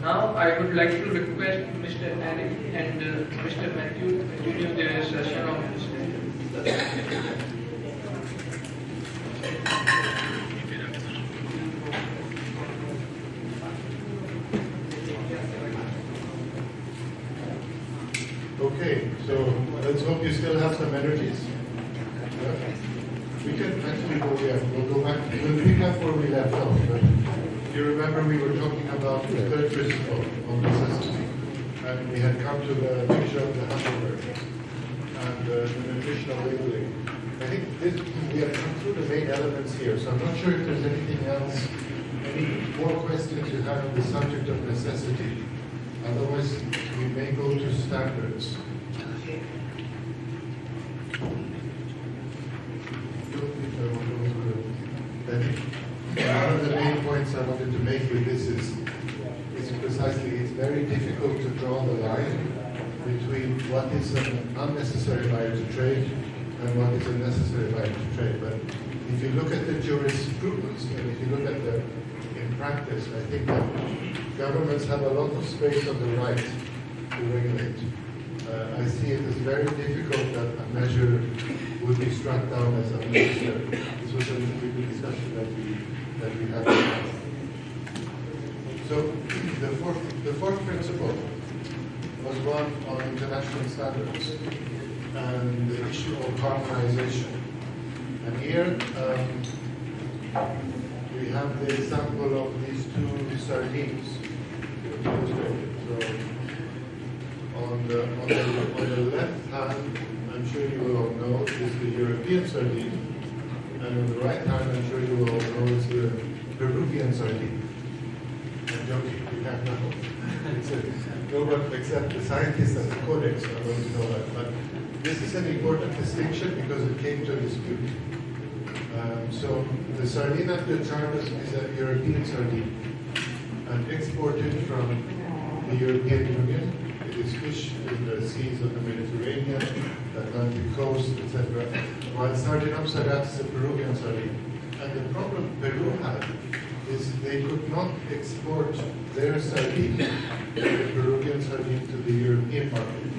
Now I would like to request Mr. Erik and Mr. Matthew to continue their session of this. Okay, so let's hope you still have some energies. Yeah. We can actually we'll go back, we'll pick up where we left off. But you remember we were talking about the third principle on necessity, and we had come to the picture of the hamburger and the nutritional labeling. I think we have come through the main elements here, so I'm not sure if there's anything else, any more questions you have on the subject of necessity. Otherwise, we may go to standards. I think one of the main points I wanted to make with this is precisely it's very difficult to draw the line between what is an unnecessary barrier to trade and what is a necessary barrier to trade. But if you look at the jurisprudence and if you look at the in practice, I think that governments have a lot of space on the right to regulate. I see it as very difficult that a measure would be struck down as unnecessary. This was a good discussion that we had. So the fourth principle was one on international standards and the issue of harmonization. And here we have the example of these two sardines. So on the left hand, I'm sure you will all know, is the European sardine, and on the right hand, I'm sure you will all know, is the Peruvian sardine. I'm joking, you can't know. No one except the scientists and the codex are going to know that. But this is an important distinction because it came to a dispute. So the sardine at the Charters is a European sardine and exported from the European Union. It is fished in the seas of the Mediterranean, the Atlantic coast, etc. While Sardinum sarax is a Peruvian sardine. And the problem Peru had is they could not export their sardine, the Peruvian sardine, to the European market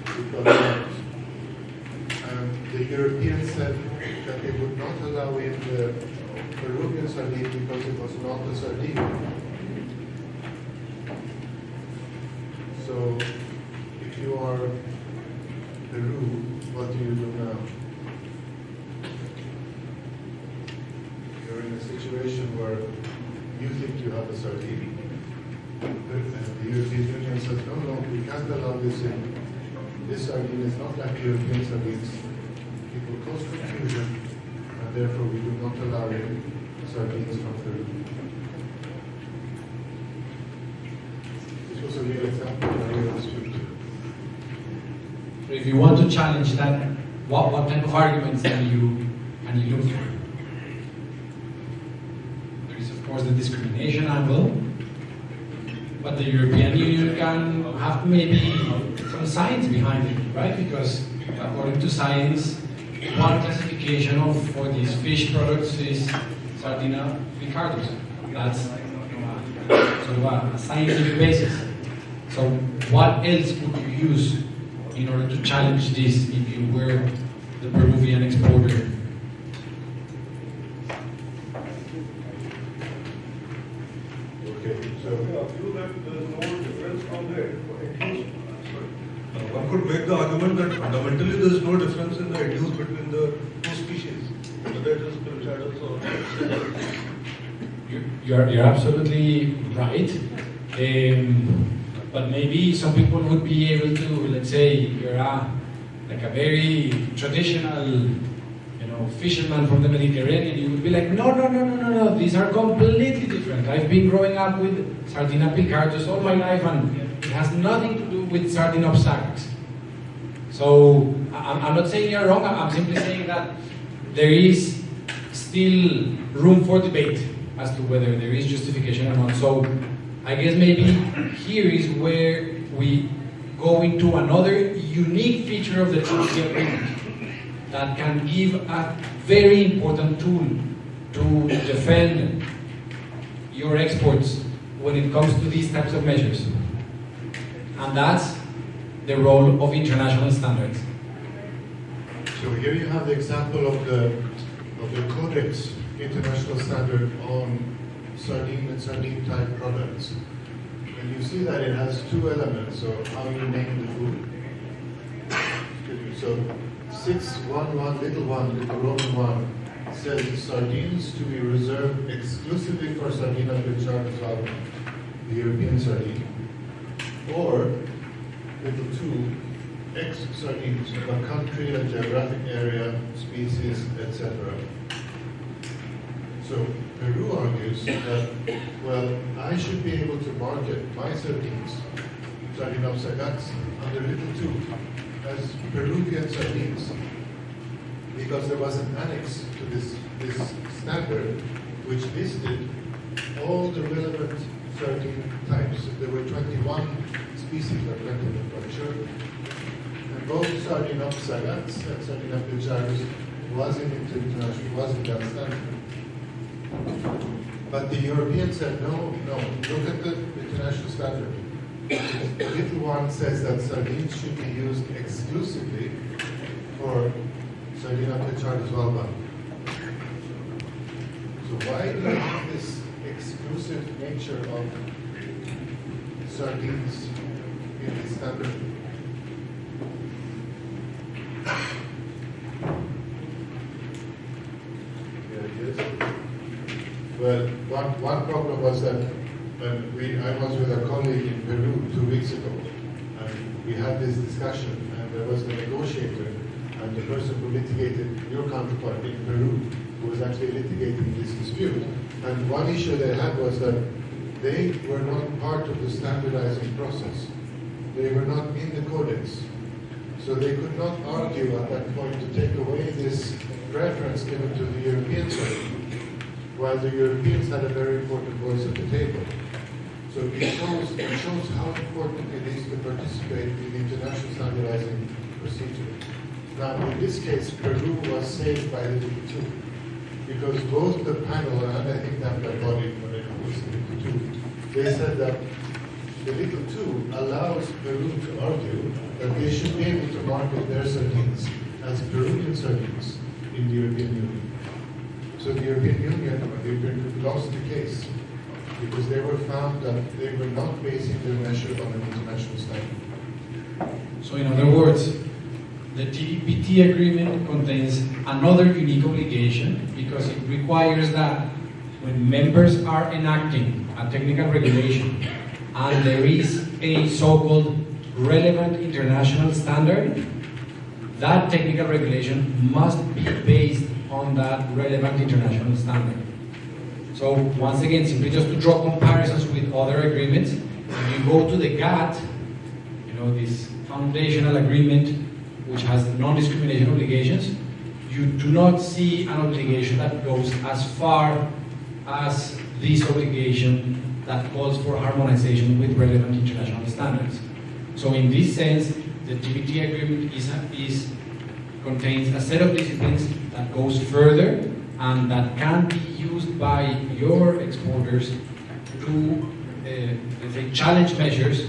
because the Europeans said that they would not allow in the Peruvian sardine because it was not a sardine. So, if you are Peru, what do you do now? You're in a situation where you think you have a sardine, and the European Union says, no, we can't allow this in. This sardine is not like European sardines. It will cause confusion, and therefore we do not allow in sardines from Peru. This was a real example of a real dispute. So if you want to challenge that, what type of arguments can you look for? There is of course the discrimination angle, but the European Union can have maybe some science behind it, right? Because according to science, one classification for these fish products is Sardina picardos. That's sort of a scientific basis. So what else could you use in order to challenge this if you were the Peruvian exporter? Okay, so I feel that there is no difference from the one could make the argument that fundamentally there is no difference in the end-use between the two species, whether it is pilchardos or You're absolutely right. But maybe some people would be able to, let's say, you're like a very traditional, fisherman from the Mediterranean. You would be like, no, these are completely different. I've been growing up with Sardina picardos all my life, and it has nothing to do with Sardina sarax. So I'm not saying you're wrong. I'm simply saying that there is still room for debate as to whether there is justification or not. So I guess maybe here is where we go into another unique feature of the TBT agreement that can give a very important tool to defend your exports when it comes to these types of measures. And that's the role of international standards. So here you have the example of the Codex international standard on sardine and sardine type products. And you see that it has two elements, so how you name the food. So 611 little Roman 1 says sardines to be reserved exclusively for Sardina picharda, the European sardine, or little 2 X sardines of a country, a geographic area, species, etc. So Peru argues that, well, I should be able to market my sardines, Sardinopsagas, under little 2 as Peruvian sardines, because there was an annex to this standard which listed all the relevant sardine types. There were 21 species of I'm not sure. And both Sardinopsagas and Sardinopsagas was in that standard. But the Europeans said, no, look at the international standard. The little one says that sardines should be used exclusively for Sardina picharda valva. So why do you have this exclusive nature of sardines in the standard? Well, one problem was that I was with a colleague in Peru 2 weeks ago, and we had this discussion, and there was a negotiator, and the person who litigated your counterpart in Peru, who was actually litigating this dispute. And one issue they had was that they were not part of the standardizing process. They were not in the codex. So they could not argue at that point to take away this preference given to the European side, while the Europeans had a very important voice at the table. So it shows how important it is to participate in the international standardizing procedure. Now, in this case, Peru was saved by the WTO, because both the panel and I think that body, when it was the WTO, they said that the little 2 allows Peru to argue that they should be able to market their sardines as Peruvian sardines in the European Union. So the European Union lost the case because they were found that they were not basing their measure on an international standard. So in other words, the TBT agreement contains another unique obligation because it requires that when members are enacting a technical regulation and there is a so-called relevant international standard, that technical regulation must be based on that relevant international standard. So once again, simply just to draw comparisons with other agreements, if you go to the GATT, this foundational agreement which has non-discrimination obligations, you do not see an obligation that goes as far as this obligation that calls for harmonization with relevant international standards. So in this sense, the TBT agreement contains a set of disciplines that goes further and that can be used by your exporters to, let's say, challenge measures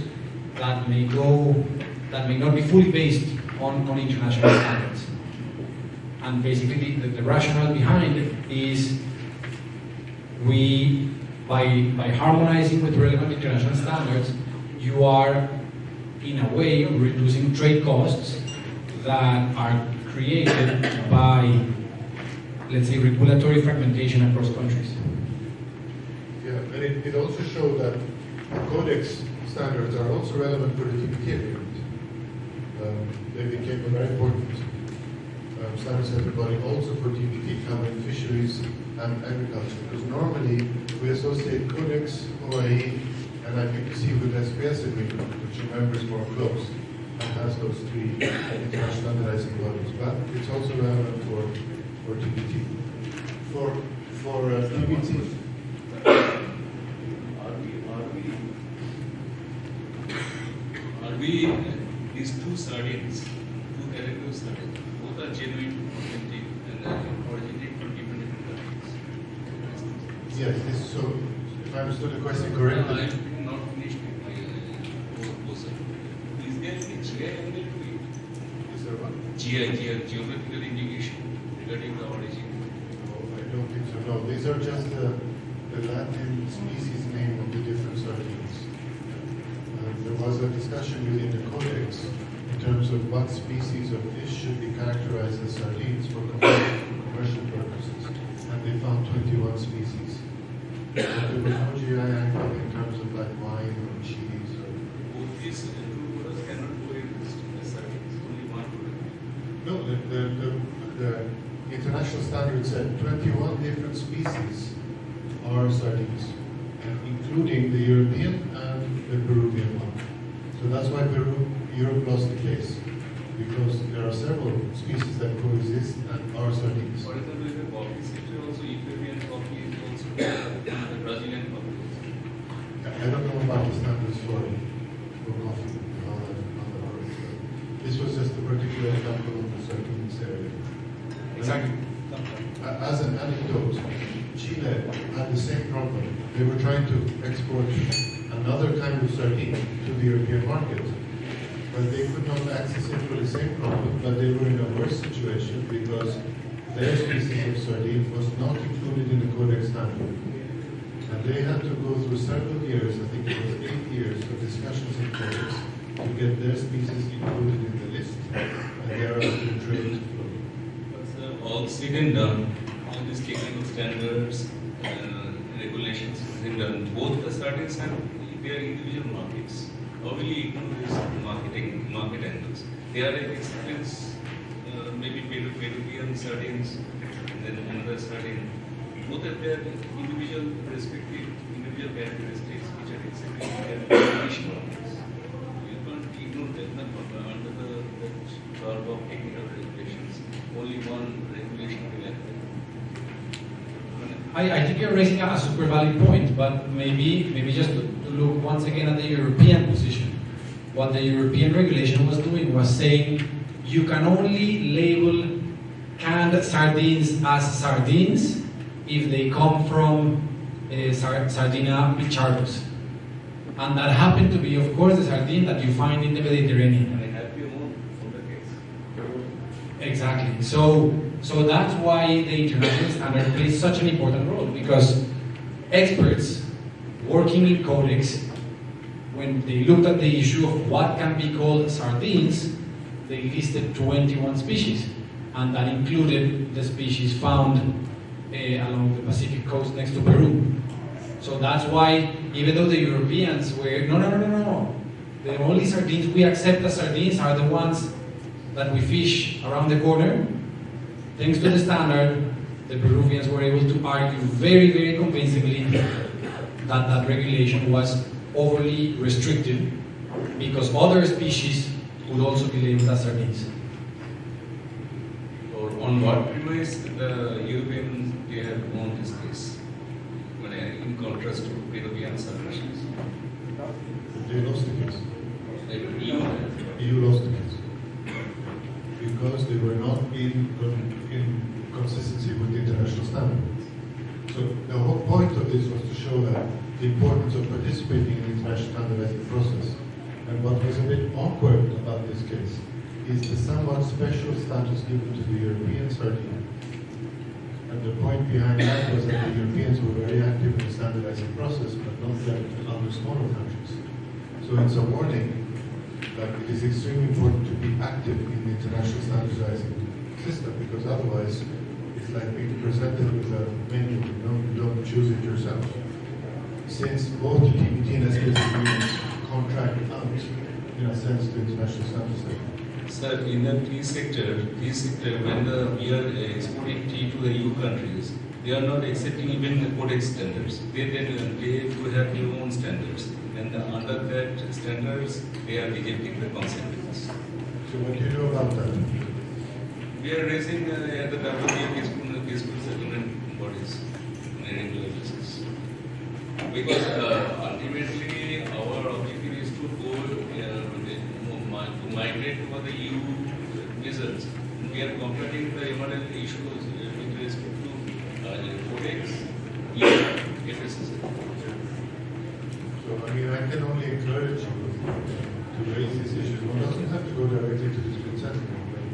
that may not be fully based on international standards. And basically, the rationale behind it is by harmonizing with relevant international standards, you are, in a way, reducing trade costs that are created by, let's say, regulatory fragmentation across countries. Yeah, and it also showed that the Codex standards are also relevant for the TBT agreement. They became a very important standard setting body also for TBT, covering fisheries and agriculture. Because normally we associate Codex, OIE, and I think the seafood SPS agreement, which remembers more close and has those 3 international standardizing bodies. But it's also relevant for TBT. For TBT. Are we these 2 sardines, 2 character sardines, both are genuine, authentic, and originate from different countries? Yes, so if I understood the question I correctly, am not finished with my proposal. Is there any GI angle to it? is there one? GI, geographical indication regarding the origin. No, I don't think so. No, these are just the Latin species name of the different sardines. There was a discussion within the codex in terms of what species of fish should be characterized as sardines for commercial purposes, and they found 21 species. But there was no GI angle in terms of like wine or cheese or. Both these two products cannot coexist as sardines, only one product. No, the international standard said 21 different species are sardines, including the European and the Peruvian one. So that's why Europe lost the case, because there are several species that coexist and are sardines. For example, in the coffee sector also, Ethiopian coffee is also the Brazilian coffee. I don't know about the standards for coffee, how that works. This was just a particular example of the sardines area. Exactly. As an anecdote, Chile had the same problem. They were trying to export another kind of sardine to the European market, but they could not access it for the same problem, but they were in a worse situation because their species of sardine was not included in the Codex standard. And they had to go through several years, I think it was 8 years, of discussions in Codex to get their species included in the list, and they are actually traded for. All said and done, all these technical standards, regulations and done, both the sardines and their individual markets. How will you ignore these market angles? They are like excellence, maybe Peruvian sardines, and then another sardine. Both have their individual characteristics, which are exactly their niche markets. You can't ignore them under the curve of technical regulations. Only one regulation will apply. I think you're raising a super valid point, but maybe just to look once again at the European position. What the European regulation was doing was saying you can only label canned sardines as sardines if they come from Sardinia pichardos. And that happened to be, of course, the sardine that you find in the Mediterranean. And I have your own from the case. Exactly. So that's why the international standard plays such an important role, because experts working in Codex, when they looked at the issue of what can be called sardines, they listed 21 species, and that included the species found along the Pacific coast next to Peru. So that's why, even though the Europeans were, no, the only sardines we accept as sardines are the ones that we fish around the corner, thanks to the standard, the Peruvians were able to argue very, very convincingly that that regulation was overly restrictive because other species would also be labeled as sardines. Or on what premise the Europeans they have won this case, in contrast to Peruvian submissions? They lost the case. Like EU lost the case. Because they were not in consistency with the international standard. So the whole point of this was to show that the importance of participating in the international standardizing process. And what was a bit awkward about this case is the somewhat special status given to the European sardine. And the point behind that was that the Europeans were very active in the standardizing process, but not that other smaller countries. So it's a warning that it is extremely important to be active in the international standardizing system, because otherwise it's like being presented with a menu, you don't choose it yourself. Since both the TBT and SPS agreements contract out, in a sense, to international standardizing. Sir, in the tea sector, when we are exporting tea to the EU countries, they are not accepting even the Codex standards. They do have their own standards. And under that standards, they are rejecting the consent. So what do you know about that? We are raising at the WTO peaceful settlement bodies on a regular basis. Because ultimately, our objective is to go to migrate to the EU measures. We are comparing the MRL issues with respect to Codex, EU, FSS. So, I mean, I can only encourage you to raise these issues. One doesn't have to go directly to the split settlement, but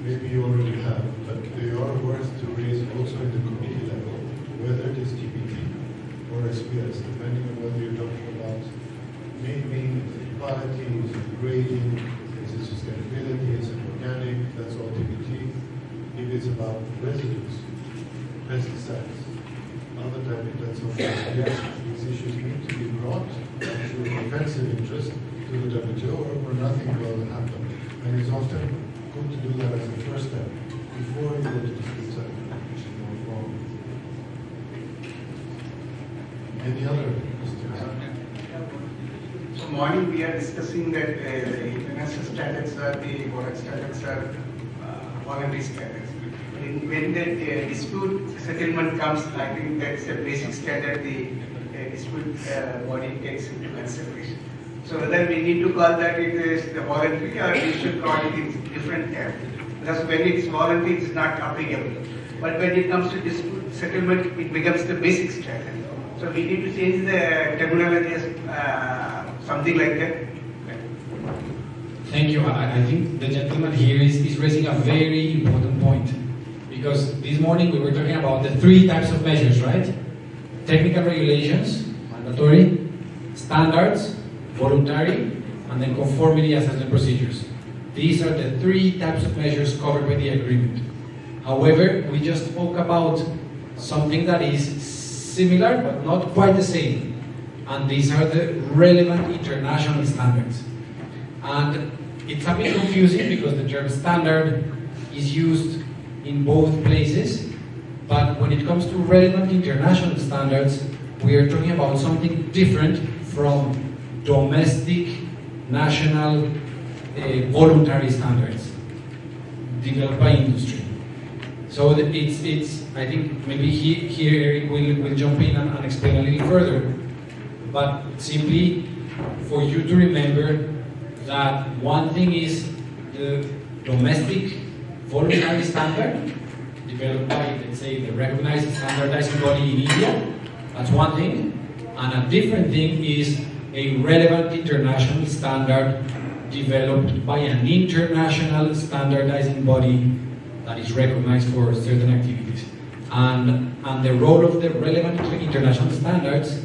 maybe you already have, but they are worth to raise also in the committee level, whether it is TBT or SPS, depending on whether you're talking about naming, quality, is it grading, is it sustainability, is it organic, that's all TBT. If it's about residues, pesticides, other type of that's all SPS, these issues need to be brought to offensive interest to the WTO or nothing will happen. And it's often good to do that as a first step before you go to the split settlement, which is more formal. Any other questions? So morning we are discussing that the international standards are the product standards are voluntary standards. When the dispute settlement comes, I think that's a basic standard the dispute body takes into consideration. So whether we need to call that it is the voluntary or we should call it in different term. Because when it's voluntary, it's not applicable. But when it comes to dispute settlement, it becomes the basic standard. So we need to change the terminology as something like that. Thank you. I think the gentleman here is raising a very important point. Because this morning we were talking about the 3 types of measures, right? Technical regulations, mandatory, standards, voluntary, and then conformity assessment procedures. These are the 3 types of measures covered by the agreement. However, we just spoke about something that is similar but not quite the same. And these are the relevant international standards. And it's a bit confusing because the term standard is used in both places, but when it comes to relevant international standards, we are talking about something different from domestic, national, voluntary standards developed by industry. So it's I think maybe here Erik will jump in and explain a little further, but simply for you to remember that one thing is the domestic voluntary standard developed by, let's say, the recognized standardizing body in India. That's one thing. And a different thing is a relevant international standard developed by an international standardizing body that is recognized for certain activities. And the role of the relevant international standards,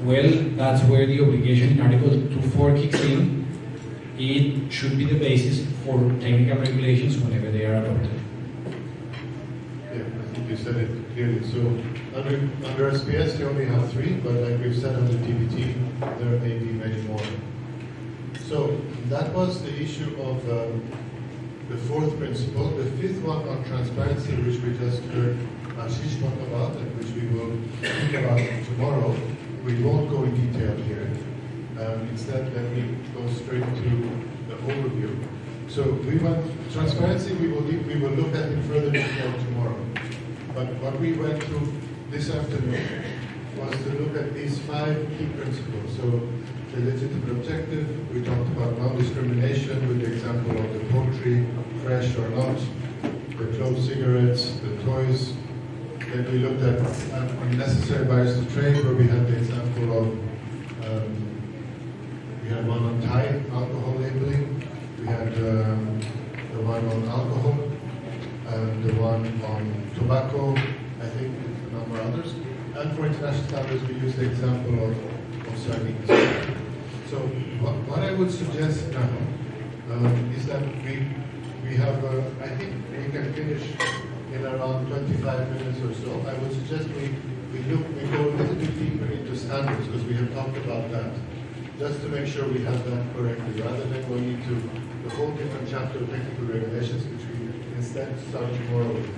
well, that's where the obligation in Article 2.4 kicks in. It should be the basis for technical regulations whenever they are adopted. Yeah, I think you said it clearly. So under SPS you only have 3, but like we've said under TBT, there may be many more. So that was the issue of the 4th principle. The 5th one on transparency, which we just heard Ashish talk about and which we will think about tomorrow. We won't go in detail here. Instead, let me go straight to the overview. So transparency we will look at in further detail tomorrow. But what we went through this afternoon was to look at these 5 key principles. So the legitimate objective, we talked about non-discrimination with the example of the poultry, fresh or not, the closed cigarettes, the toys. Then we looked at unnecessary barriers to trade, where we had the example of we had one on Thai alcohol labeling, we had the one on alcohol, and the one on tobacco, I think a number of others. And for international standards, we used the example of sardines. So what I would suggest now is that we have, I think we can finish in around 25 minutes or so. I would suggest we go a little bit deeper into standards, because we have talked about that, just to make sure we have that correctly, rather than going into the whole different chapter of technical regulations, which we instead start tomorrow with.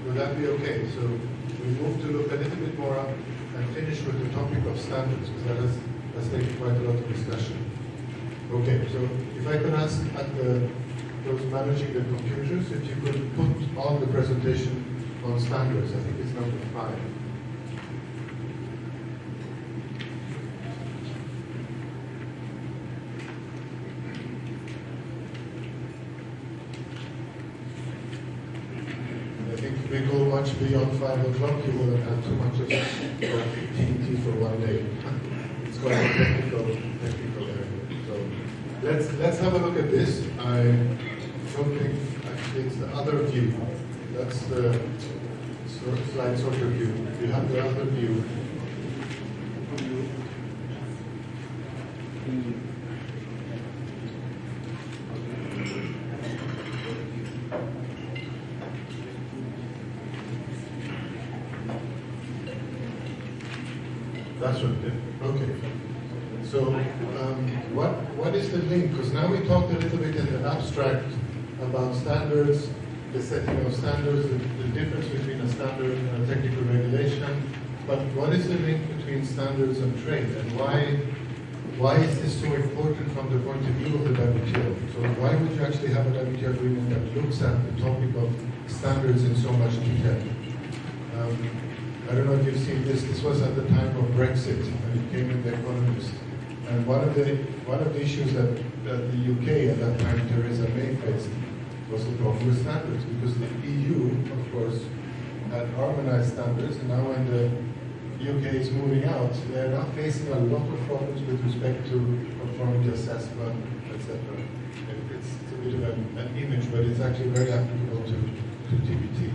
Will that be okay? So we move to look a little bit more up and finish with the topic of standards, because that has taken quite a lot of discussion. Okay, so if I could ask at those managing the computers, if you could put on the presentation on standards. I think it's number 5. I think if we go much beyond 5 o'clock, you will have had too much of TNT for one day. it's quite a technical area. So let's have a look at this. I don't think actually it's the other view. That's the slide sort of view. You have the other view. That's right. Yeah. Okay. So, what is the link? Because now we talked a little bit in the abstract about standards, the setting of standards, the difference between a standard and a technical regulation. But what is the link between standards and trade, and why is this so important from the point of view of the WTO? So, why would you actually have a WTO agreement that looks at the topic of standards in so much detail? I don't know if you've seen this. This was at the time of Brexit, when it came in The Economist. And one of the issues that the UK at that time, Theresa May, faced was the problem with standards, because the EU, of course, had harmonized standards, and now when the UK is moving out, they're now facing a lot of problems with respect to conformity assessment, etc. It's a bit of an image, but it's actually very applicable to TBT.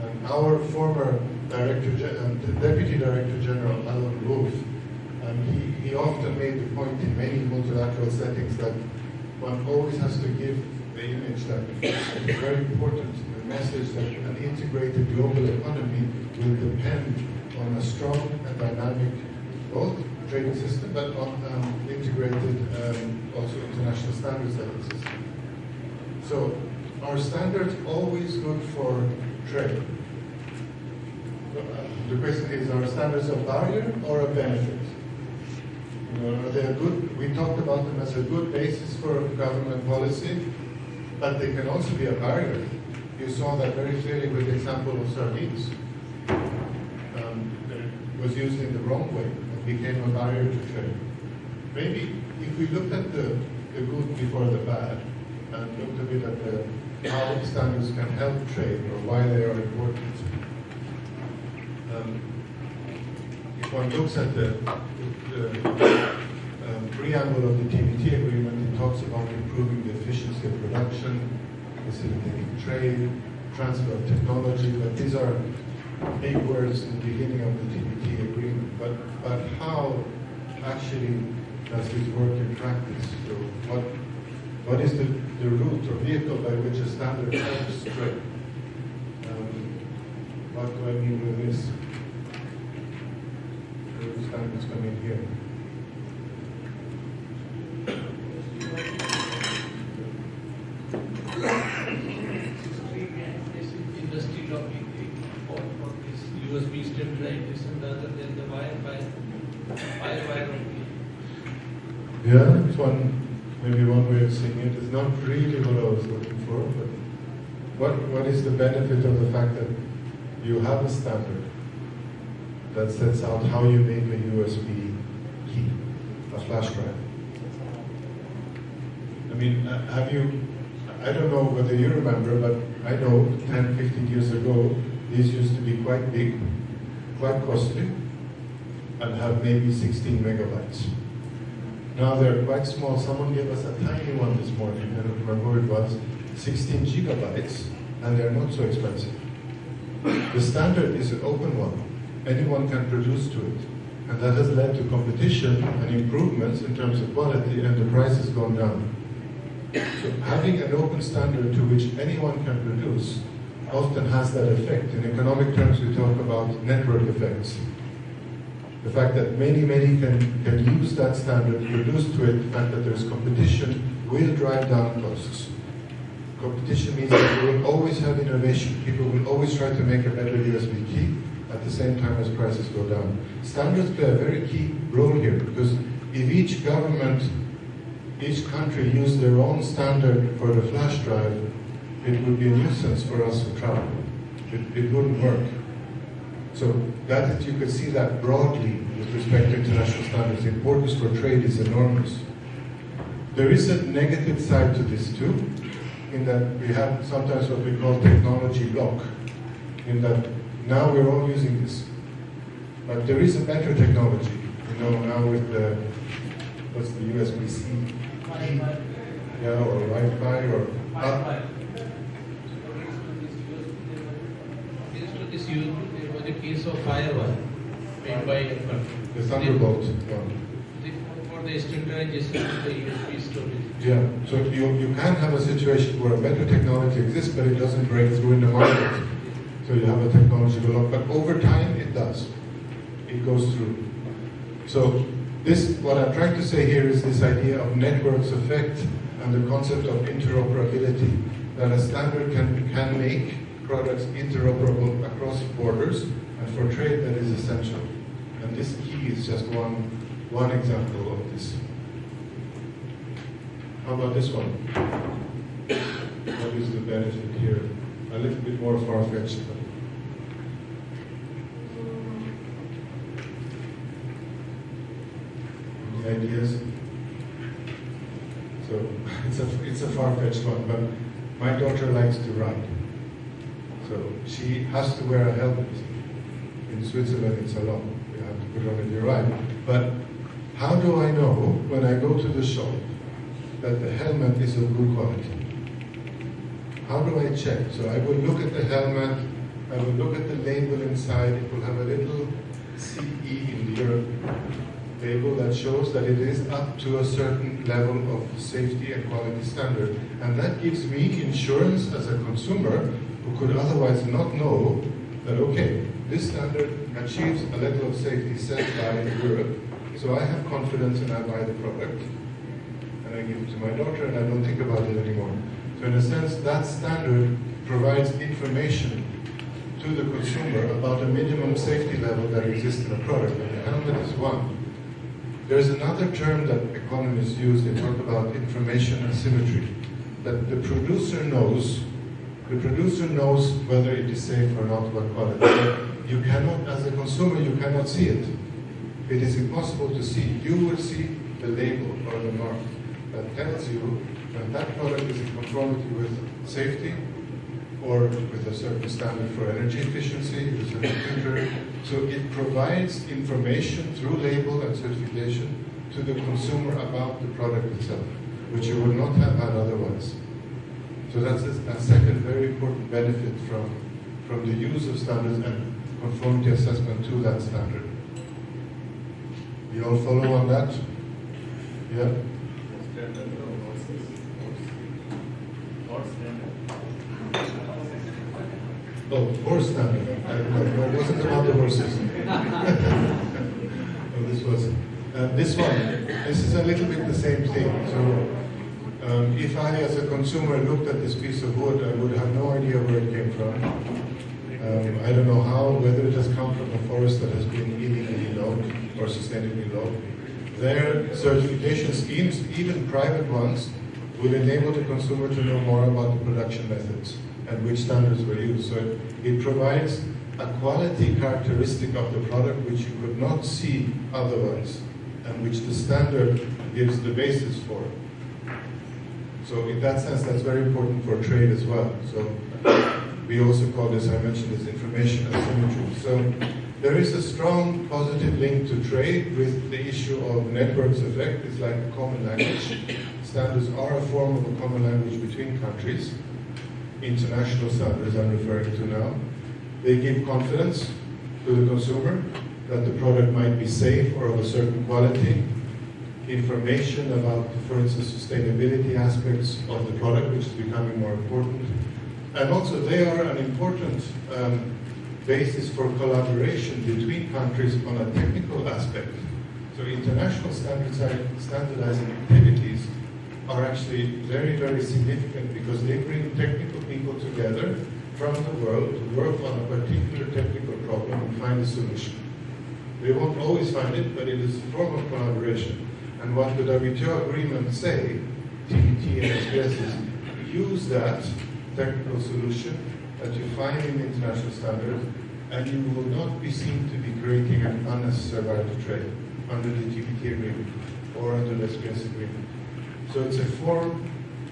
And our former Deputy Director General, Alan Wolf, he often made the point in many multilateral settings that one always has to give the image that it's very important, the message that an integrated global economy will depend on a strong and dynamic both trading system, but on integrated also international standards setting system. So are standards always good for trade? The question is, are standards a barrier or a benefit? Are they a good? We talked about them as a good basis for government policy, but they can also be a barrier. You saw that very clearly with the example of sardines. It was used in the wrong way and became a barrier to trade. Maybe if we looked at the good before the bad and looked a bit at how standards can help trade or why they are important. If one looks at the preamble of the TBT agreement, it talks about improving the efficiency of production, facilitating trade, transfer of technology, but these are big words in the beginning of the TBT agreement. But how actually does this work in practice? So what is the route or vehicle by which a standard helps trade? What do I mean with this? The standards come in here. Industry topic for this USB strip drive, this and the other, then the wire only. Yeah, it's maybe one way of seeing it. It's not really what I was looking for, but what is the benefit of the fact that you have a standard that sets out how you make a USB key, a flash drive? I mean, I don't know whether you remember, but I know 10, 15 years ago, these used to be quite big, quite costly, and have maybe 16 megabytes. Now they're quite small. Someone gave us a tiny one this morning, I don't remember who it was, 16 gigabytes, and they're not so expensive. The standard is an open one. Anyone can produce to it. And that has led to competition and improvements in terms of quality, and the price has gone down. So having an open standard to which anyone can produce often has that effect. In economic terms, we talk about network effects. The fact that many can use that standard, produce to it, the fact that there's competition will drive down costs. Competition means that we will always have innovation. People will always try to make a better USB key at the same time as prices go down. Standards play a very key role here, because if each government, each country used their own standard for the flash drive, it would be a nuisance for us to travel. It wouldn't work. So that you could see that broadly with respect to international standards. The importance for trade is enormous. There is a negative side to this too, in that we have sometimes what we call technology block, in that now we're all using this. But there is a better technology, You know, now with the, what's the USB-C? Yeah, or Wi-Fi, or... This used, there was a case of firewall made by Apple. the Thunderbolt one. For the standardization of the USB storage. Yeah, so you can have a situation where a better technology exists, but it doesn't break through in the market. So you have a technological lock, but over time it does. It goes through. So this, what I'm trying to say here is this idea of networks effect and the concept of interoperability, that a standard can make products interoperable across borders, and for trade that is essential. And this key is just one example of this. How about this one? What is the benefit here? A little bit more far-fetched. Any ideas? So it's a far-fetched one, but my daughter likes to ride. So she has to wear a helmet. In Switzerland it's a law. You have to put on if you ride. But how do I know when I go to the shop that the helmet is of good quality? How do I check? So I will look at the helmet, I will look at the label inside, it will have a little CE in the Europe label that shows that it is up to a certain level of safety and quality standard. And that gives me insurance as a consumer who could otherwise not know that, okay, this standard achieves a level of safety set by Europe, so I have confidence and I buy the product, and I give it to my daughter and I don't think about it anymore. So in a sense, that standard provides information to the consumer about a minimum safety level that exists in a product, and the helmet is one. There's another term that economists use, they talk about information asymmetry, that the producer knows whether it is safe or not, what quality. But you cannot, as a consumer, you cannot see it. It is impossible to see. You will see the label or the mark that tells you that that product is in conformity with safety or with a certain standard for energy efficiency, with a certain filter. So it provides information through label and certification to the consumer about the product itself, which you would not have had otherwise. So that's a second very important benefit from the use of standards and conformity assessment to that standard. You all follow on that? Yeah? Oh, horse standard. No, it wasn't about the horses. No, this one. This is a little bit the same thing. So, if I, as a consumer, looked at this piece of wood, I would have no idea where it came from. I don't know whether it has come from a forest that has been illegally logged or sustainably logged. Their certification schemes, even private ones, will enable the consumer to know more about the production methods and which standards were used. So it provides a quality characteristic of the product which you could not see otherwise, and which the standard gives the basis for. So in that sense, that's very important for trade as well. So we also call this, I mentioned this, information asymmetry. So there is a strong positive link to trade with the issue of networks effect. It's like a common language. Standards are a form of a common language between countries. International standards I'm referring to now. They give confidence to the consumer that the product might be safe or of a certain quality. Information about, for instance, sustainability aspects of the product, which is becoming more important. And also they are an important basis for collaboration between countries on a technical aspect. So international standardizing activities are actually very, very significant because they bring technical people together from the world to work on a particular technical problem and find a solution. They won't always find it, but it is a form of collaboration. And what the WTO agreement say, TBT and SPS, is use that technical solution that you find in international standards, and you will not be seen to be creating an unnecessary right of trade under the TBT agreement or under the SPS agreement. So it's a form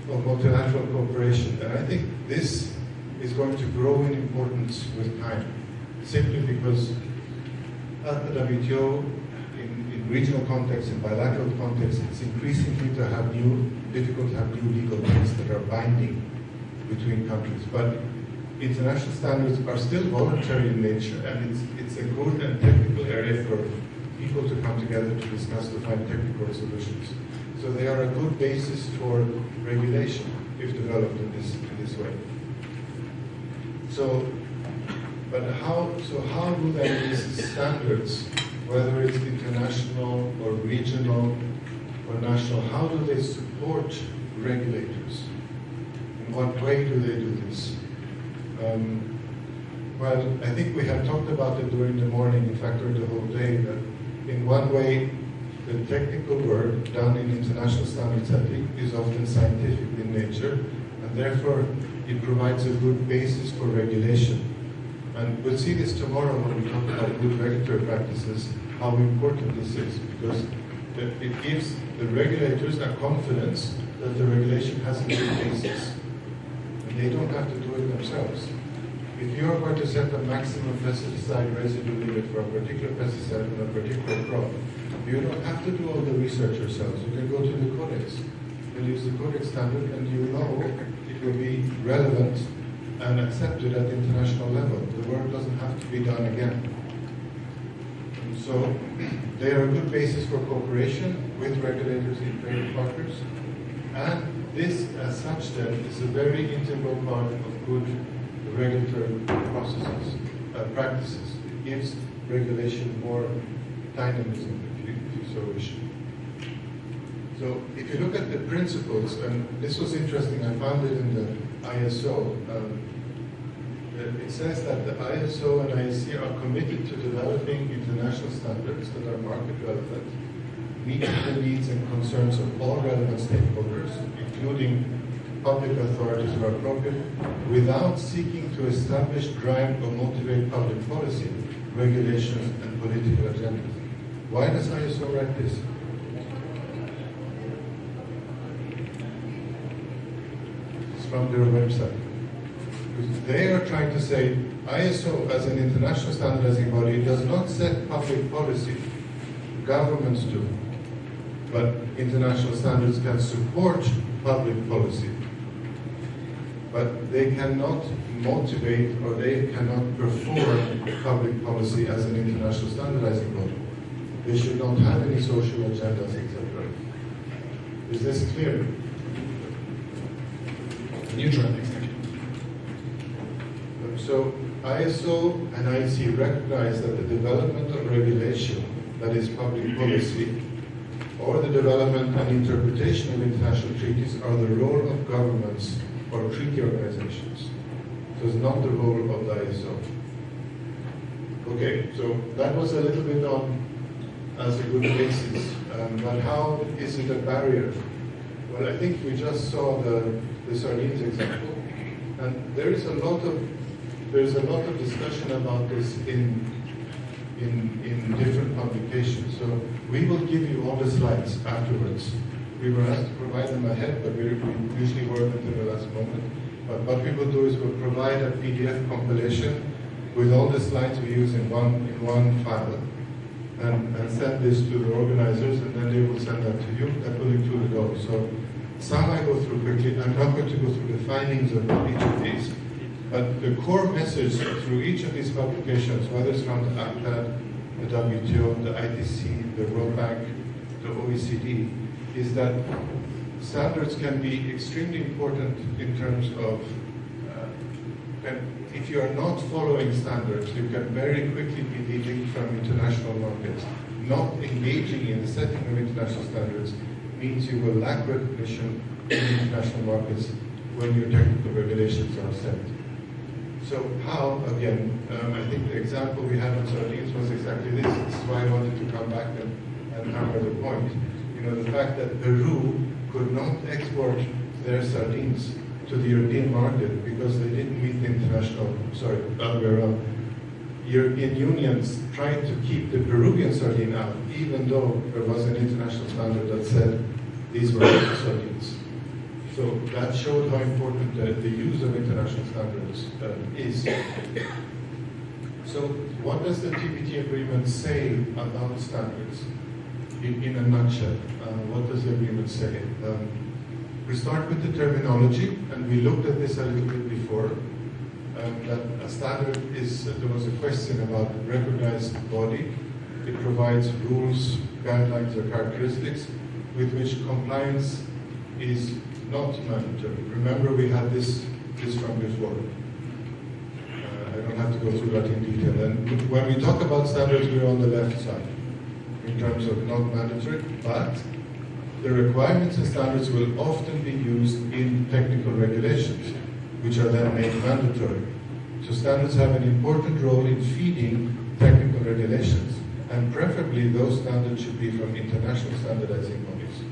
of multilateral cooperation, and I think this is going to grow in importance with time, simply because at the WTO, in regional context, in bilateral context, it's increasingly difficult to have new legal texts that are binding between countries. But international standards are still voluntary in nature, and it's a good and technical area for people to come together to discuss, to find technical solutions. So they are a good basis for regulation if developed in this way. So how do then these standards, whether it's international or regional or national, how do they support regulators? In what way do they do this? Well, I think we have talked about it during the morning, in fact during the whole day, that in one way the technical work done in international standard setting is often scientific in nature, and therefore it provides a good basis for regulation. And we'll see this tomorrow when we talk about good regulatory practices, how important this is, because it gives the regulators a confidence that the regulation has a good basis. And they don't have to do it themselves. If you are going to set a maximum pesticide residue limit for a particular pesticide on a particular crop, you don't have to do all the research yourselves. You can go to the codex and use the codex standard, and you know it will be relevant and accepted at the international level. The work doesn't have to be done again. So they are a good basis for cooperation with regulators and trade partners. And this, as such, then, is a very integral part of good regulatory practices. It gives regulation more dynamism, if you so wish. So if you look at the principles, and this was interesting, I found it in the ISO. It says that the ISO and IEC are committed to developing international standards that are market relevant, meeting the needs and concerns of all relevant stakeholders, including public authorities where appropriate, without seeking to establish, drive, or motivate public policy, regulations, and political agendas. Why does ISO write this? It's from their website. Because they are trying to say ISO, as an international standardizing body, does not set public policy. Governments do. But international standards can support public policy. But they cannot motivate or they cannot perform public policy as an international standardizing body. They should not have any social agendas, etc. Is this clear? Neutral, exactly. So ISO and IEC recognize that the development of regulation, that is public policy, or the development and interpretation of international treaties are the role of governments or treaty organizations. So it's not the role of the ISO. Okay, so that was a little bit on as a good basis. But how is it a barrier? Well, I think we just saw the sardines example, and there's a lot of discussion about this in different publications. So we will give you all the slides afterwards. We were asked to provide them ahead, but we usually work until the last moment. But what we will do is we'll provide a PDF compilation with all the slides we use in one file, and send this to the organizers, and then they will send that to you. That will include those. So some I go through quickly. I'm not going to go through the findings of each of these, but the core message through each of these publications, whether it's from the ACTAD, the WTO, the ITC, the World Bank, the OECD, is that standards can be extremely important in terms of, if you are not following standards, you can very quickly be deviating from international markets. Not engaging in the setting of international standards means you will lack recognition in international markets when your technical regulations are set. So how, again, I think the example we had on sardines was exactly this. This is why I wanted to come back and hammer the point. You know, the fact that Peru could not export their sardines to the European market because they didn't meet the international, sorry, other way around. European unions tried to keep the Peruvian sardine out, even though there was an international standard that said these were sardines. So that showed how important the use of international standards is. So what does the TBT agreement say about standards? in a nutshell, what does the agreement say? We start with the terminology, and we looked at this a little bit before. That a standard is, there was a question about recognized body. It provides rules, guidelines, or characteristics with which compliance is not mandatory. Remember, we had this from before. I don't have to go through that in detail. And when we talk about standards, we're on the left side in terms of not mandatory, but the requirements and standards will often be used in technical regulations, which are then made mandatory. So standards have an important role in feeding technical regulations, and preferably those standards should be from international standardizing bodies.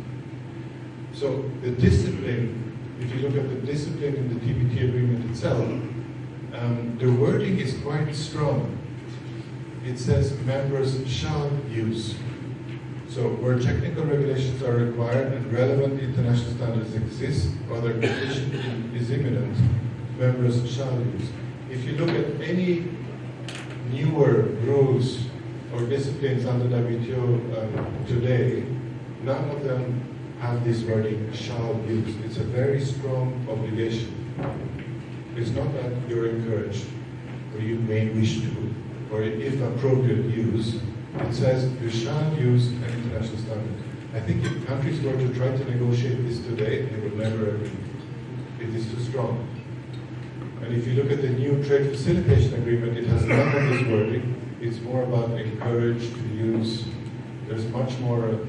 So the discipline, if you look at the discipline in the TBT agreement itself, the wording is quite strong. It says members shall use. So where technical regulations are required and relevant international standards exist, or their completion is imminent, members shall use. If you look at any newer rules or disciplines under WTO today, none of them have this wording shall use. It's a very strong obligation. It's not that you're encouraged, or you may wish to, or if appropriate, use. It says you shall use an international standard. I think if countries were to try to negotiate this today, they would never agree. It is too strong. And if you look at the new trade facilitation agreement, it has none of this wording. It's more about encourage to use. There's much more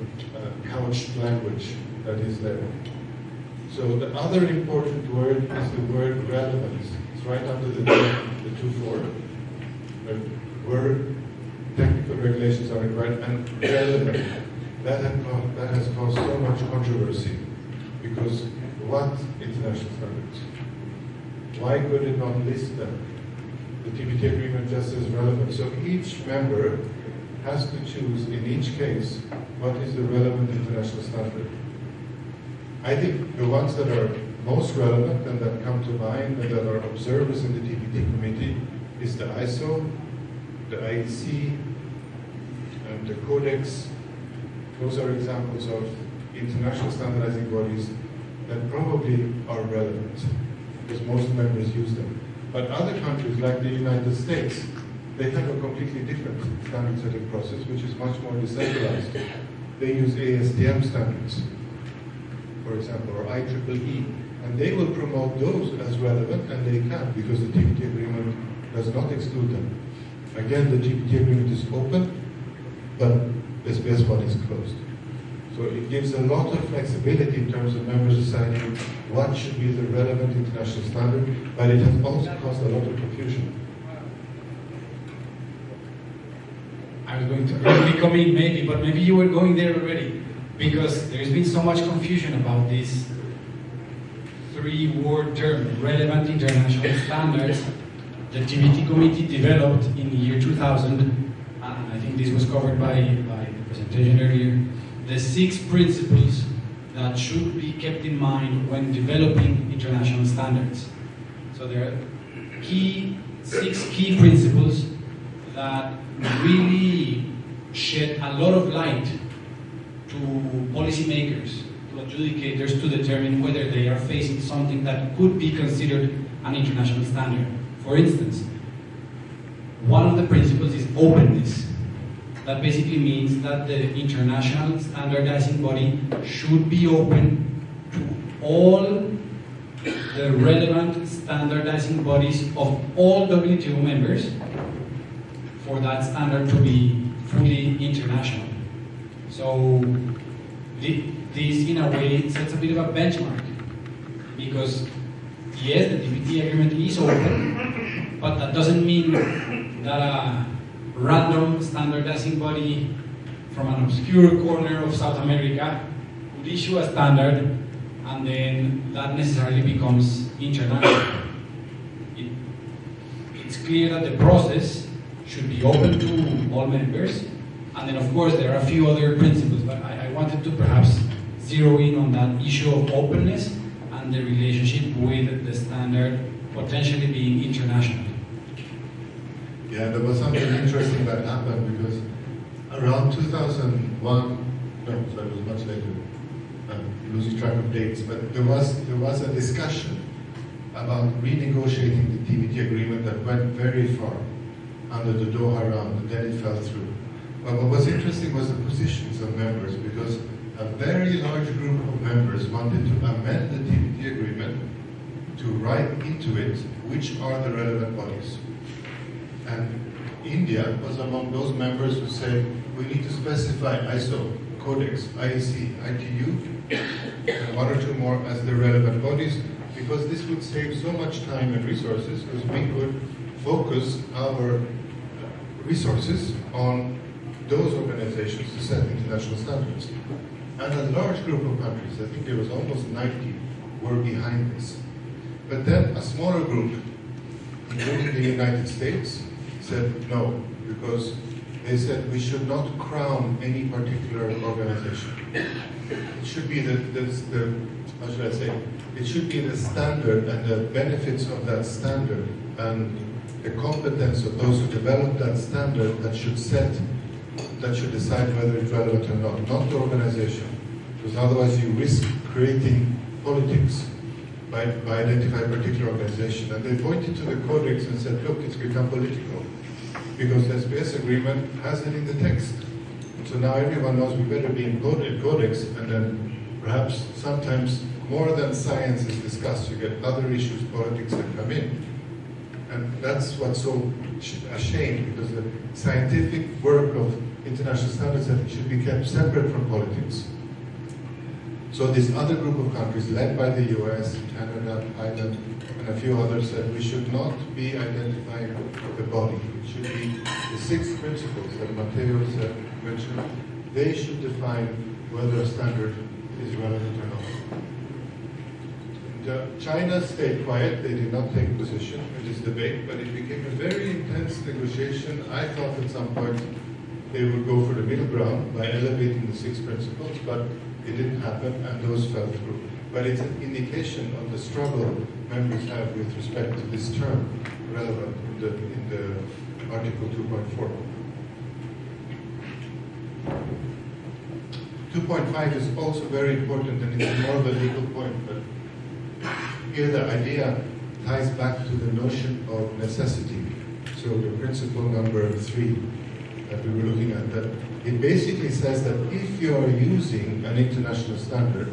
couched language that is there. So the other important word is the word relevance. It's right under the 2.4. Where technical regulations are required and relevant. That has caused so much controversy. Because what international standards? Why could it not list them? The TBT agreement just says relevant. So each member has to choose in each case what is the relevant international standard. I think the ones that are most relevant and that come to mind and that are observers in the TBT committee is the ISO, the IEC, and the Codex. Those are examples of international standardizing bodies that probably are relevant because most members use them. But other countries like the United States, they have a completely different standard setting process, which is much more decentralized. They use ASTM standards, for example, or IEEE, and they will promote those as relevant, and they can, because the TBT agreement does not exclude them. Again, the TBT agreement is open, but the SBS one is closed. So it gives a lot of flexibility in terms of members deciding what should be the relevant international standard, but it has also caused a lot of confusion. I was going to really come in maybe, but maybe you were going there already, because there's been so much confusion about this three-word term, relevant international standards. The TBT committee developed in the year 2000, and I think this was covered by the presentation earlier, the 6 principles that should be kept in mind when developing international standards. So there are 6 key principles that really shed a lot of light to policymakers, to adjudicators, to determine whether they are facing something that could be considered an international standard. For instance, one of the principles is openness. That basically means that the international standardizing body should be open to all the relevant standardizing bodies of all WTO members for that standard to be fully international. So this in a way sets a bit of a benchmark, because yes, the TBT agreement is open, but that doesn't mean that a random standardizing body from an obscure corner of South America would issue a standard and then that necessarily becomes international. It's clear that the process should be open to all members, and then of course there are a few other principles, but I wanted to perhaps zero in on that issue of openness and the relationship with the standard potentially being international. Yeah, there was something interesting that happened because around 2001, No, so it was much later. I'm losing track of dates, but there was a discussion about renegotiating the TBT agreement that went very far under the Doha round, and then it fell through. But what was interesting was the positions of members, because a very large group of members wanted to amend the TBT agreement to write into it which are the relevant bodies. And India was among those members who said, we need to specify ISO, Codex, IEC, ITU, and one or two more as the relevant bodies, because this would save so much time and resources, because we could focus our resources on those organizations to set international standards. And a large group of countries, I think there was almost 90, were behind this. But then a smaller group, including the United States, said no, because they said we should not crown any particular organization. It should be the how should I say, it should be the standard and the benefits of that standard and the competence of those who develop that standard that should decide whether it's relevant or not the organization. Because otherwise you risk creating politics by identifying a particular organization. And they pointed to the Codex and said, look, it's become political. Because the SPS agreement has it in the text. So now everyone knows we better be in Codex, and then perhaps sometimes more than science is discussed, you get other issues, politics that come in. And that's what's so a shame, because the scientific work of international standards should be kept separate from politics. So this other group of countries, led by the US, Canada, Ireland, and a few others, said we should not be identifying the body. It should be the 6 principles that Mateo mentioned. They should define whether a standard is relevant or not. China stayed quiet. They did not take a position in this debate, but it became a very intense negotiation. I thought at some point they would go for the middle ground by elevating the 6 principles, but it didn't happen, and those fell through. But it's an indication of the struggle members have with respect to this term, relevant in the Article 2.4. 2.5 is also very important, and it's more of a legal point, but here the idea ties back to the notion of necessity. So the principle number 3 that we were looking at, that it basically says that if you are using an international standard,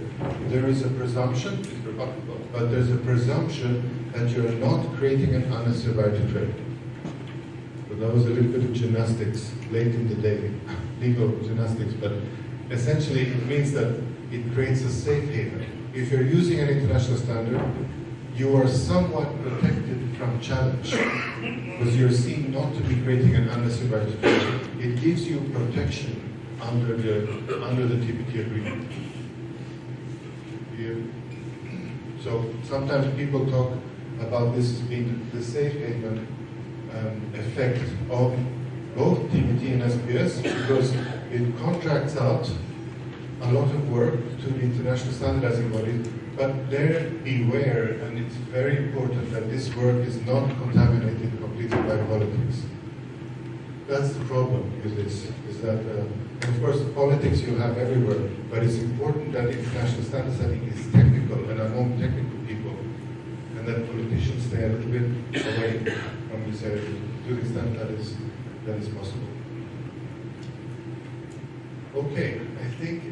there is a presumption, it's rebuttable, but there's a presumption that you're not creating an unnecessary right to trade. So that was a little bit of gymnastics late in the day, legal gymnastics, but essentially it means that it creates a safe haven. If you're using an international standard, you are somewhat protected from challenge, because you're seen not to be creating an unnecessary right to trade. It gives you protection under the TBT agreement. So sometimes people talk about this as being the safe haven effect of both TBT and SPS, because it contracts out a lot of work to the international standardizing bodies, but there beware, and it's very important that this work is not contaminated completely by politics. That's the problem with this, is that, of course, politics you have everywhere, but it's important that international standard setting is technical and among technical people, and that politicians stay a little bit away from this area to the extent that is possible. Okay, I think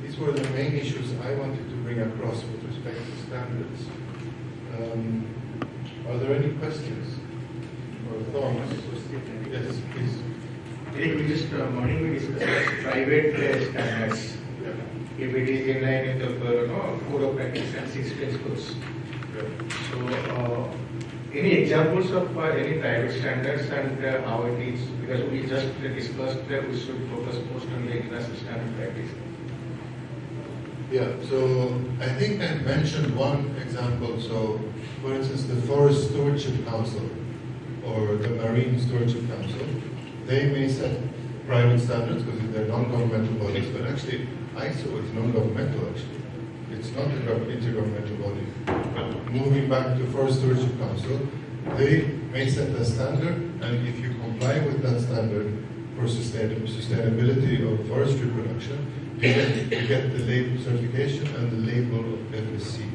these were the main issues I wanted to bring across with respect to standards. Are there any questions or thoughts? Yes, please. Erik, we just morning we discussed private standards. If it is in line with the code of practice and 6 principles. So, any examples of any private standards and how it is? Because we just discussed that we should focus most on the international standard practice. Yeah, so I think I mentioned one example. So, for instance, the Forest Stewardship Council or the Marine Stewardship Council, they may set private standards because they're non-governmental bodies, but actually ISO is non-governmental actually. It's not an intergovernmental body. But moving back to Forest Stewardship Council, they may set a standard, and if you comply with that standard for sustainability of forestry production, you get the label certification and the label of FSC.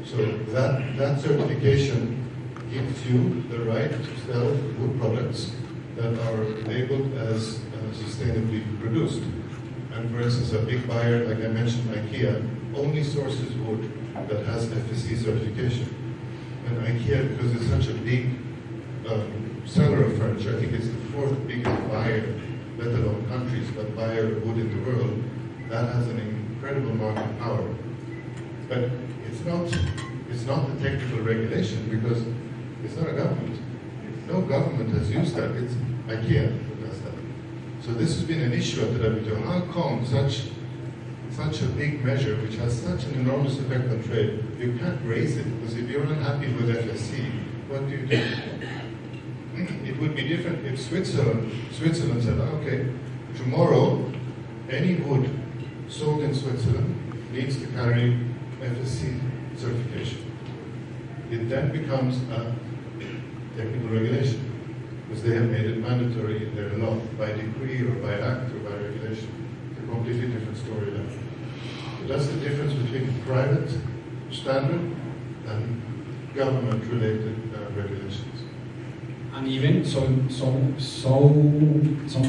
So that certification gives you the right to sell wood products that are labeled as sustainably produced. And for instance, a big buyer, like I mentioned, IKEA, only sources wood that has FSC certification. And IKEA, because it's such a big seller of furniture, I think it's the fourth biggest buyer, let alone countries, but buyer of wood in the world, that has an incredible market power. But it's not the technical regulation, because it's not a government. No government has used that. It's IKEA that does that. So this has been an issue at the WTO. How come such a big measure, which has such an enormous effect on trade, you can't raise it? Because if you're unhappy with FSC, what do you do? It would be different if Switzerland said, okay, tomorrow any wood sold in Switzerland needs to carry FSC certification. It then becomes a technical regulation, because they have made it mandatory in their law, by decree or by act or by regulation. It's a completely different story now. So that's the difference between private standard and government-related regulations. And even some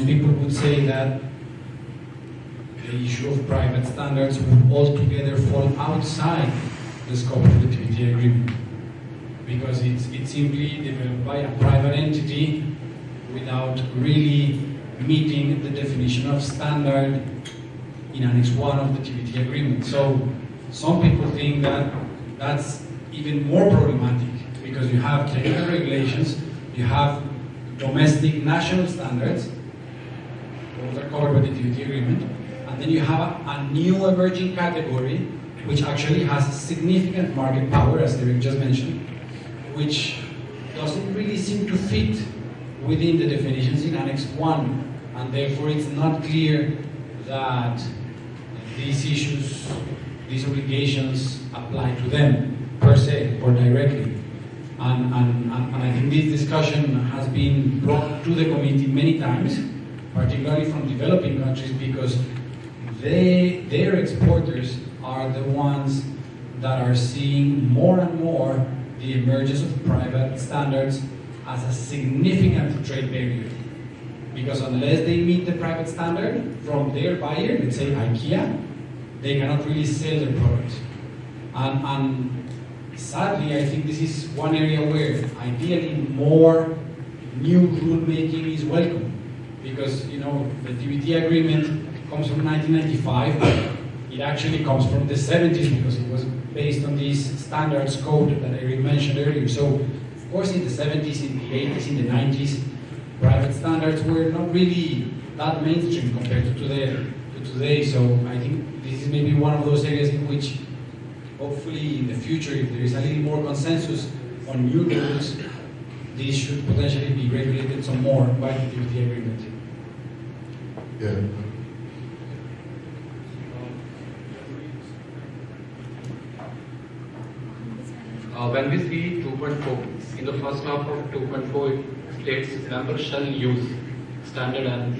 people would say that the issue of private standards would altogether fall outside the scope of the TBT agreement, because it's simply developed by a private entity without really meeting the definition of standard in Annex 1 of the TBT agreement. So some people think that that's even more problematic, because you have technical regulations, you have domestic national standards, those are covered by the TBT agreement, and then you have a new emerging category which actually has significant market power, as Erik just mentioned, which doesn't really seem to fit within the definitions in Annex 1, and therefore it's not clear that these issues, these obligations apply to them per se or directly. And I think this discussion has been brought to the committee many times, particularly from developing countries, because their exporters are the ones that are seeing more and more the emergence of private standards as a significant trade barrier. Because unless they meet the private standard from their buyer, let's say IKEA, they cannot really sell their products. And sadly, I think this is one area where ideally more new rulemaking is welcome. Because, you know, the TBT agreement comes from 1995, but it actually comes from the 70s, because it was based on these standards code that Erik mentioned earlier. So, of course, in the 70s, in the 80s, in the 90s, private standards were not really that mainstream compared to today. So I think this is maybe one of those areas in which, hopefully in the future, if there is a little more consensus on new rules, these should potentially be regulated some more by the TBT agreement. Yeah. When we see 2.4, in the first half of 2.4, it states members shall use standard and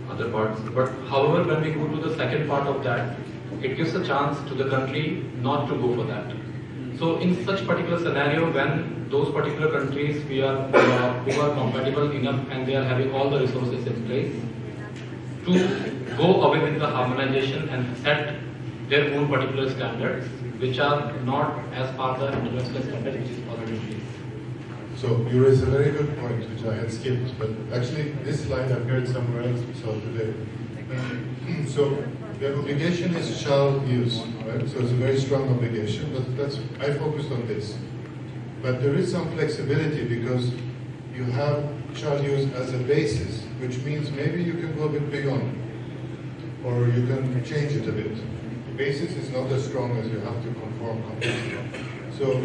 other parts. But however, when we go to the second part of that, it gives a chance to the country not to go for that. So in such particular scenario, when those particular countries who are compatible enough and they are having all the resources in place to go away with the harmonization and set their own particular standards, which are not as per the international standard which is already in place. So you raise a very good point, which I had skipped, but actually this line I've heard somewhere else we saw today. So the obligation is shall use, right? So it's a very strong obligation, but I focused on this. But there is some flexibility, because you have shall use as a basis, which means maybe you can go a bit beyond, or you can change it a bit. The basis is not as strong as you have to conform completely. So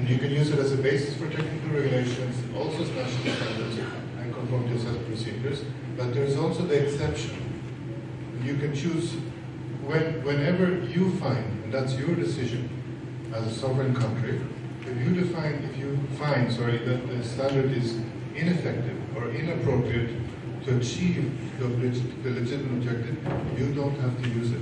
you can use it as a basis for technical regulations, also national standards and conformity assessment procedures, but there is also the exception. You can choose whenever you find, and that's your decision as a sovereign country, if you find that the standard is ineffective or inappropriate to to achieve the legitimate objective, you don't have to use it.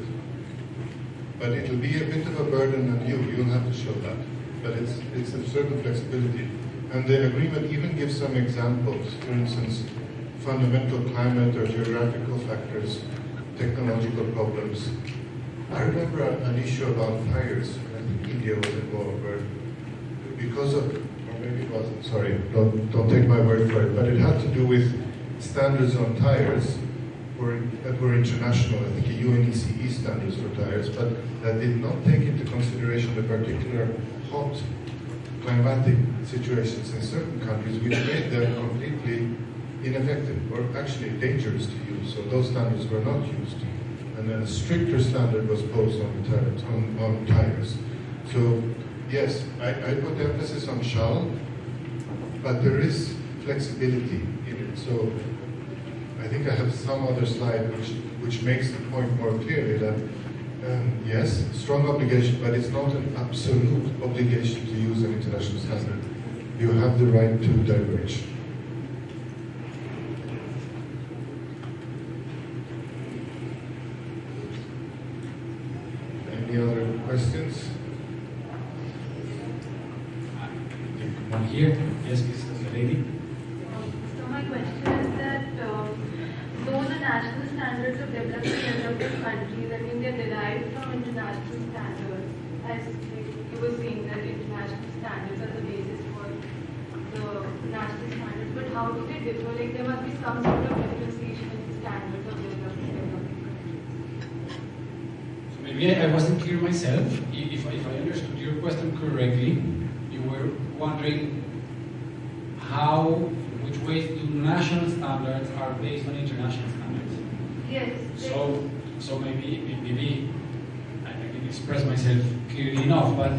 But it'll be a bit of a burden on you. You'll have to show that. But it's a certain flexibility. And the agreement even gives some examples. For instance, fundamental climate or geographical factors, technological problems. I remember an issue about fires. I think India was involved, where because of, or maybe it wasn't. Sorry, don't take my word for it. But it had to do with standards on tires that were international. I think UNECE standards for tires, but that did not take into consideration the particular hot climatic situations in certain countries, which made them completely ineffective, or actually dangerous to use. So those standards were not used, and then a stricter standard was posed on tires. So yes, I put emphasis on shall, but there is flexibility in it. So I think I have some other slide which makes the point more clearly that yes, strong obligation, but it's not an absolute obligation to use an international standard. You have the right to diverge. Any other questions? One here. Yes, please, the lady. So my question is that though the national standards of developing countries, I mean, they're derived from international standards, as you were saying that international standards are the basis for the national standards, but how do they differ? Like there must be some sort of differentiation in the standards of developing countries. So maybe I wasn't clear myself. If I understood your question correctly, you were wondering which ways do national standards are based on international standards. Yes. So maybe I can express myself clearly enough, but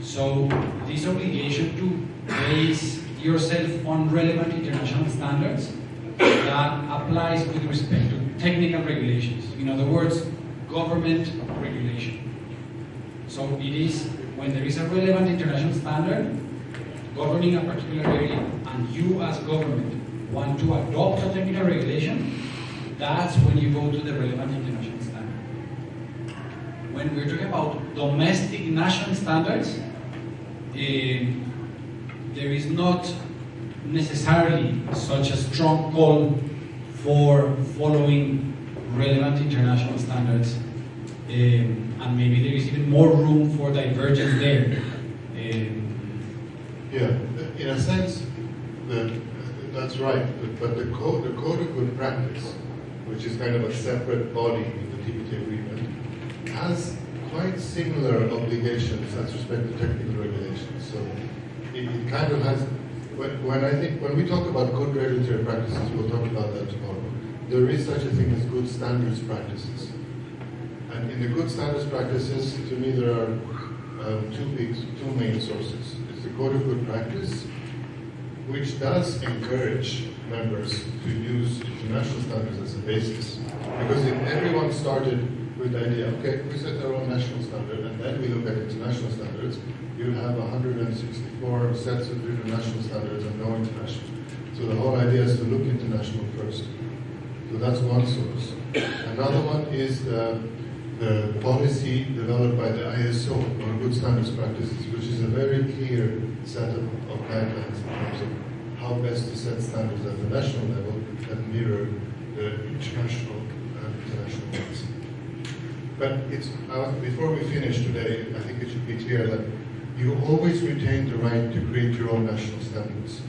so this obligation to base yourself on relevant international standards that applies with respect to technical regulations. In other words, government regulation. So it is when there is a relevant international standard governing a particular area, and you as government want to adopt a technical regulation, that's when you go to the relevant international standard. When we're talking about domestic national standards, there is not necessarily such a strong call for following relevant international standards, and maybe there is even more room for divergence there. Yeah, in a sense, that's right. But the code of good practice, which is kind of a separate body in the TBT agreement, has quite similar obligations as respect to technical regulations. So it kind of has. When we talk about good regulatory practices, we'll talk about that tomorrow. There is such a thing as good standards practices, and in the good standards practices, to me, there are two main sources. The Code of Good Practice, which does encourage members to use international standards as a basis. Because if everyone started with the idea, okay, we set our own national standard and then we look at international standards, you'll have 164 sets of different national standards and no international. So the whole idea is to look international first. So that's one source. Another one is the policy developed by the ISO on good standards practices, which is a very clear set of guidelines in terms of how best to set standards at the national level that mirror the international ones. But it's before we finish today, I think it should be clear that you always retain the right to create your own national standards,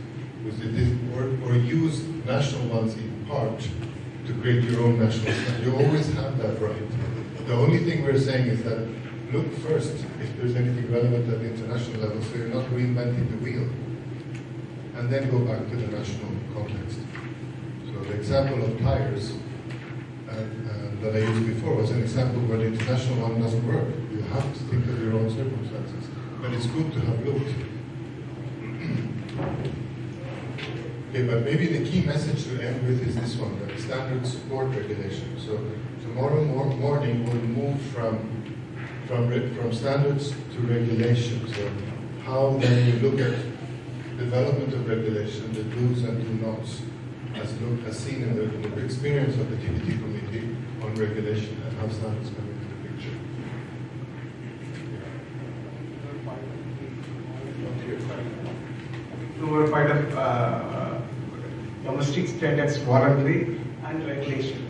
or use national ones in part to create your own national standards. You always have that right. The only thing we're saying is that look first if there's anything relevant at the international level, so you're not reinventing the wheel, and then go back to the national context. So the example of tires that I used before was an example where the international one doesn't work. You have to think of your own circumstances, but it's good to have looked. Okay, but maybe the key message to end with is this one, the standard support regulation. So tomorrow morning we'll move from standards to regulation. So how then you look at development of regulation, the do's and do nots, as seen in the experience of the TBT committee on regulation and how standards come into the picture. To were part of domestic standards voluntary and regulation.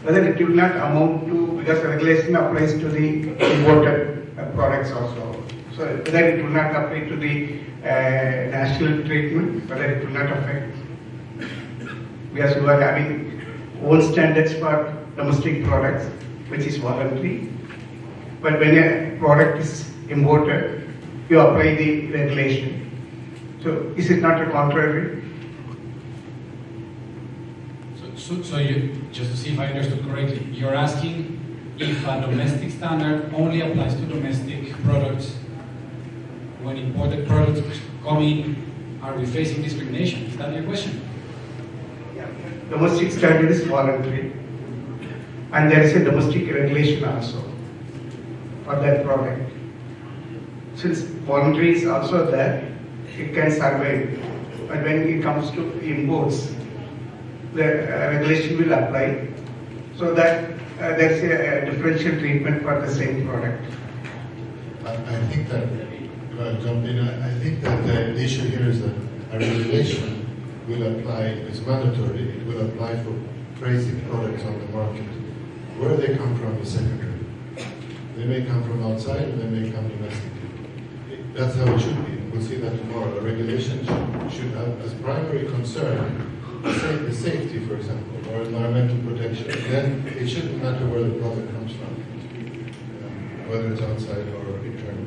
Whether it will not amount to, because regulation applies to the imported products also. So whether it will not apply to the national treatment, whether it will not affect, because we are having own standards for domestic products, which is voluntary. But when a product is imported, you apply the regulation. So is it not a contrary? So you, just to see if I understood correctly, you're asking if a domestic standard only applies to domestic products. When imported products come in, are we facing discrimination? Is that your question? Domestic standard is voluntary, and there is a domestic regulation also for that product. Since voluntary is also there, it can survive. But when it comes to imports, the regulation will apply, so that there is a differential treatment for the same product. I think that, if I jump in, I think that the issue here is that a regulation will apply, it's mandatory, it will apply for basic products on the market. Where they come from is secondary. They may come from outside, and they may come domestically. That's how it should be. We'll see that tomorrow. A regulation should have as primary concern the safety, for example, or environmental protection. Then it shouldn't matter where the product comes from, whether it's outside or internal.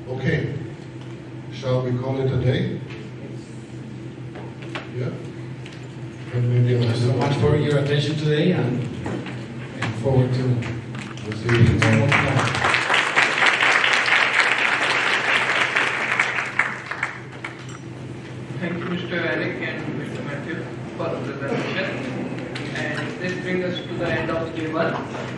Okay. Shall we call it a day? Yeah? And maybe Thank you so much for your attention today, and look forward to we'll see you tomorrow. Thank you, Mr. Erik and Mr. Matthew, for the presentation. And this brings us to the end of day 1.